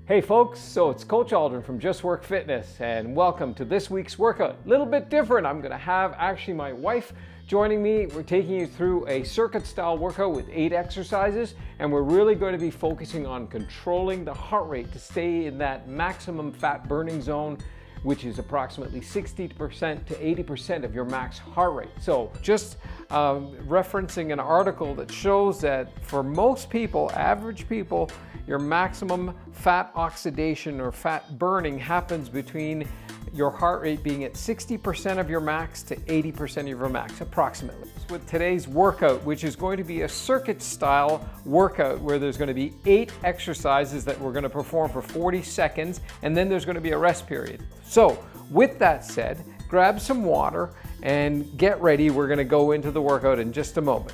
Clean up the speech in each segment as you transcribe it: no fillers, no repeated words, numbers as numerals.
Hey folks, so it's Coach Aldrin from Just Work Fitness and welcome to this week's workout. A little bit different. I'm gonna have actually my wife joining me. We're taking you through a circuit style workout with 8 exercises, and we're really going to be focusing on controlling the heart rate to stay in that maximum fat burning zone, which is approximately 60% to 80% of your max heart rate. So just referencing an article that shows that for most people, average people, your maximum fat oxidation or fat burning happens between your heart rate being at 60% of your max to 80% of your max, approximately. With today's workout, which is going to be a circuit style workout where there's going to be 8 exercises that we're going to perform for 40 seconds, and then there's going to be a rest period. So with that said, grab some water and get ready. We're going to go into the workout in just a moment.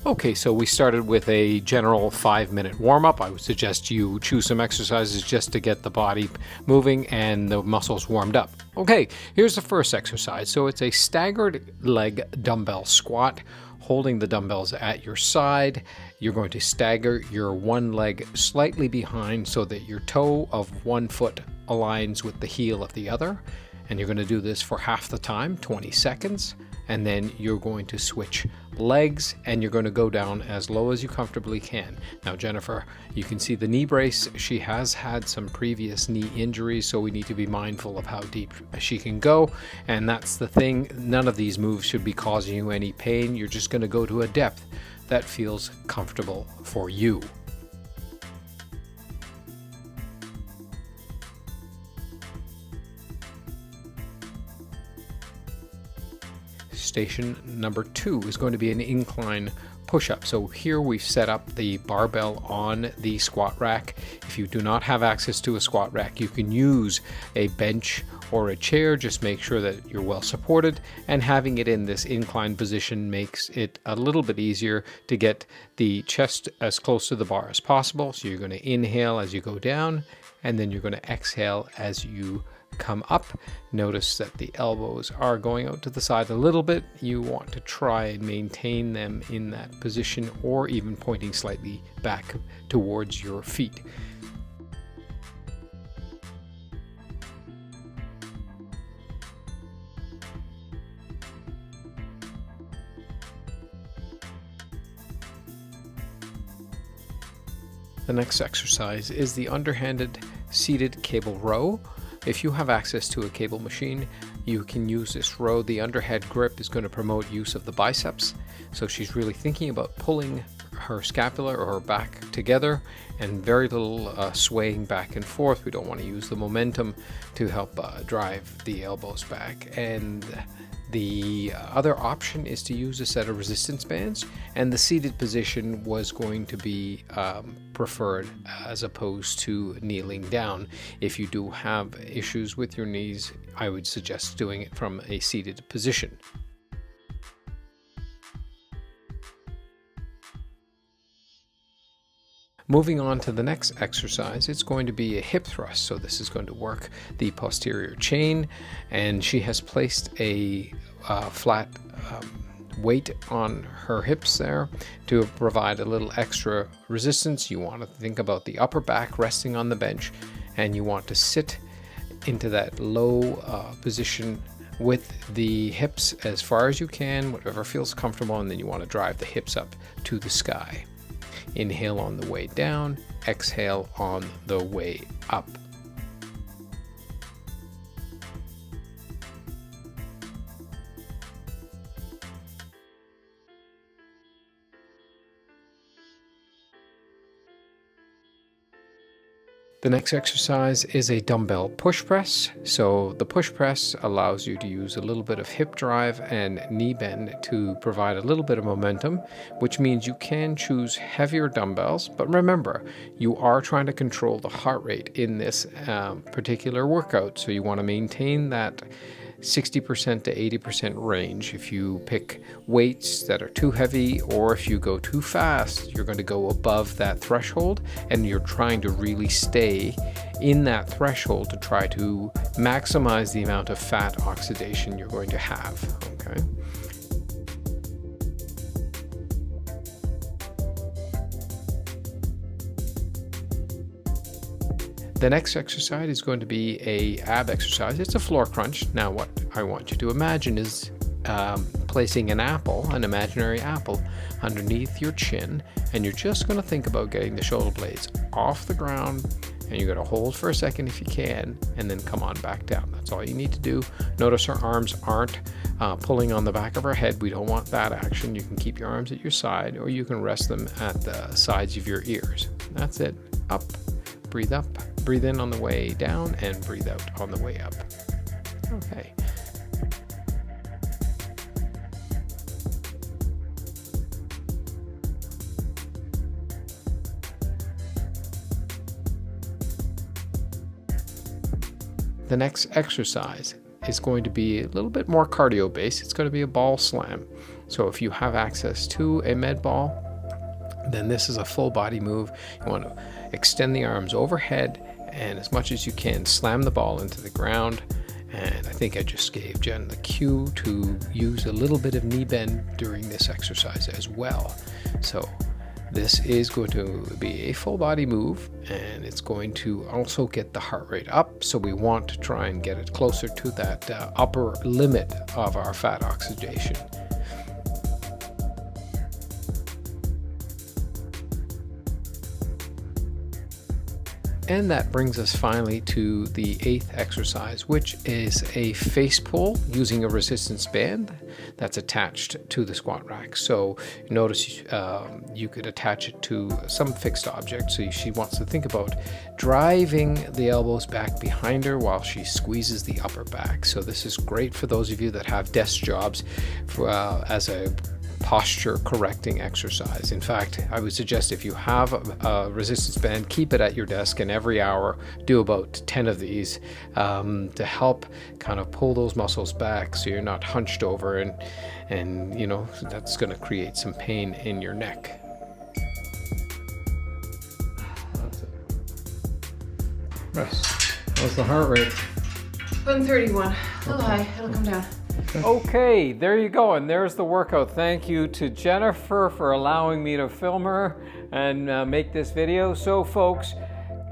Okay, so we started with a general 5-minute warm-up. I would suggest you choose some exercises just to get the body moving and the muscles warmed up. Okay, here's the first exercise. So it's a staggered leg dumbbell squat, holding the dumbbells at your side. You're going to stagger your one leg slightly behind so that your toe of one foot aligns with the heel of the other. And you're going to do this for half the time, 20 seconds. And then you're going to switch legs and you're going to go down as low as you comfortably can. Now, Jennifer, you can see the knee brace. She has had some previous knee injuries, so we need to be mindful of how deep she can go. And that's the thing. None of these moves should be causing you any pain. You're just going to go to a depth that feels comfortable for you. Station number 2 is going to be an incline push-up. So here we've set up the barbell on the squat rack. If you do not have access to a squat rack, you can use a bench or a chair. Just make sure that you're well supported, and having it in this incline position makes it a little bit easier to get the chest as close to the bar as possible. So you're going to inhale as you go down, and then you're going to exhale as you come up. Notice that the elbows are going out to the side a little bit. You want to try and maintain them in that position, or even pointing slightly back towards your feet. The next exercise is the underhanded seated cable row. If you have access to a cable machine, you can use this row. The underhead grip is going to promote use of the biceps. So she's really thinking about pulling her scapula or her back together, and very little swaying back and forth. We don't want to use the momentum to help drive the elbows back. And the other option is to use a set of resistance bands, and the seated position was going to be preferred as opposed to kneeling down. If you do have issues with your knees, I would suggest doing it from a seated position. Moving on to the next exercise, it's going to be a hip thrust. So this is going to work the posterior chain, and she has placed a flat weight on her hips there to provide a little extra resistance. You want to think about the upper back resting on the bench, and you want to sit into that low position with the hips as far as you can, whatever feels comfortable, and then you want to drive the hips up to the sky. Inhale on the way down, exhale on the way up. The next exercise is a dumbbell push press. So the push press allows you to use a little bit of hip drive and knee bend to provide a little bit of momentum, which means you can choose heavier dumbbells. But remember, you are trying to control the heart rate in this particular workout. So you want to maintain that 60% to 80% range. If you pick weights that are too heavy, or if you go too fast, you're going to go above that threshold, and you're trying to really stay in that threshold to try to maximize the amount of fat oxidation you're going to have. Okay. The next exercise is going to be a ab exercise. It's a floor crunch. Now what I want you to imagine is placing an apple, an imaginary apple, underneath your chin, and you're just going to think about getting the shoulder blades off the ground, and you're going to hold for a second if you can, and then come on back down. That's all you need to do. Notice our arms aren't pulling on the back of our head. We don't want that action. You can keep your arms at your side, or you can rest them at the sides of your ears. That's it. Up, breathe in on the way down, and breathe out on the way up. Okay. The next exercise is going to be a little bit more cardio based. It's going to be a ball slam. So if you have access to a med ball, then this is a full body move. You want to extend the arms overhead and as much as you can slam the ball into the ground. And I think I just gave Jen the cue to use a little bit of knee bend during this exercise as well. So this is going to be a full body move, and it's going to also get the heart rate up. So we want to try and get it closer to that upper limit of our fat oxidation. And that brings us finally to the 8th exercise, which is a face pull using a resistance band that's attached to the squat rack. So notice you could attach it to some fixed object. So she wants to think about driving the elbows back behind her while she squeezes the upper back. So this is great for those of you that have desk jobs as a posture correcting exercise. In fact, I would suggest if you have a resistance band, keep it at your desk, and every hour do about 10 of these to help kind of pull those muscles back so you're not hunched over, and you know, that's going to create some pain in your neck. That's it. Rest. How's the heart rate? 131. A little high. It'll come down. Okay, there you go, and there's the workout. Thank you to Jennifer for allowing me to film her and make this video. So folks,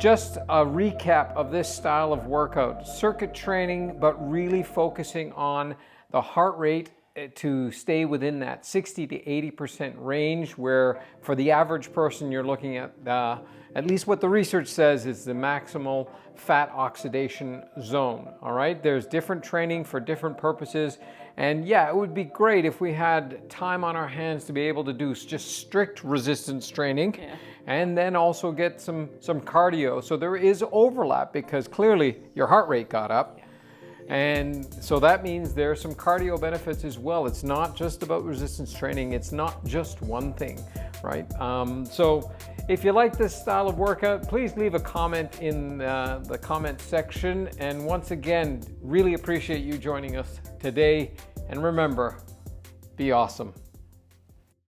just a recap of this style of workout. Circuit training, but really focusing on the heart rate to stay within that 60 to 80% range, where for the average person you're looking at least what the research says is the maximal fat oxidation zone. All right, there's different training for different purposes, and yeah, it would be great if we had time on our hands to be able to do just strict resistance training, and then also get some cardio. So there is overlap because clearly your heart rate got up. And so that means there are some cardio benefits as well. It's not just about resistance training. It's not just one thing, right? So if you like this style of workout, please leave a comment in the comment section. And once again, really appreciate you joining us today. And remember, be awesome.